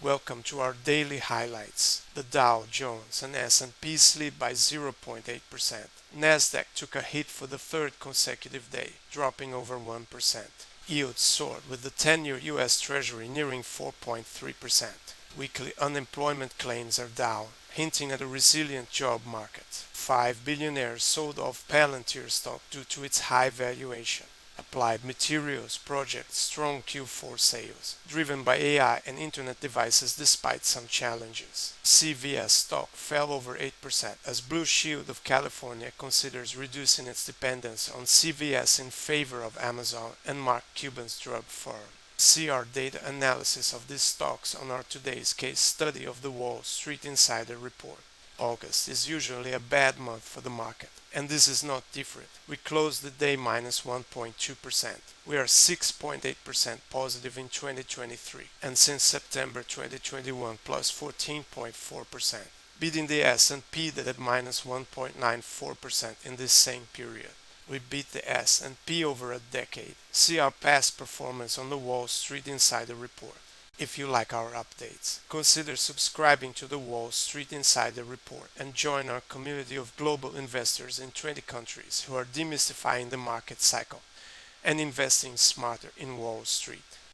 Welcome to our daily highlights. The Dow Jones and S&P slid by 0.8%. Nasdaq took a hit for the third consecutive day, dropping over 1%. Yields soared with the 10-year US Treasury nearing 4.3%. Weekly unemployment claims are down, hinting at a resilient job market. 5 billionaires sold off PLTR stock due to its high valuation. Applied Materials projects strong Q4 sales, driven by AI and internet devices despite some challenges. CVS stock fell over 8% as Blue Shield of California considers reducing its dependence on CVS in favor of Amazon and Mark Cuban's drug firm. See our data analysis of these stocks on our today's case study of the Wall Street Insider report. August is usually a bad month for the market, and this is not different. We closed the day minus 1.2%. We are 6.8% positive in 2023, and since September 2021 plus 14.4%, beating the S&P that had minus 1.94% in this same period. We beat the S&P over a decade. See our past performance on the Wall Street Insider report. If you like our updates, consider subscribing to the Wall Street Insider Report and join our community of global investors in 20 countries who are demystifying the market cycle and investing smarter in Wall Street.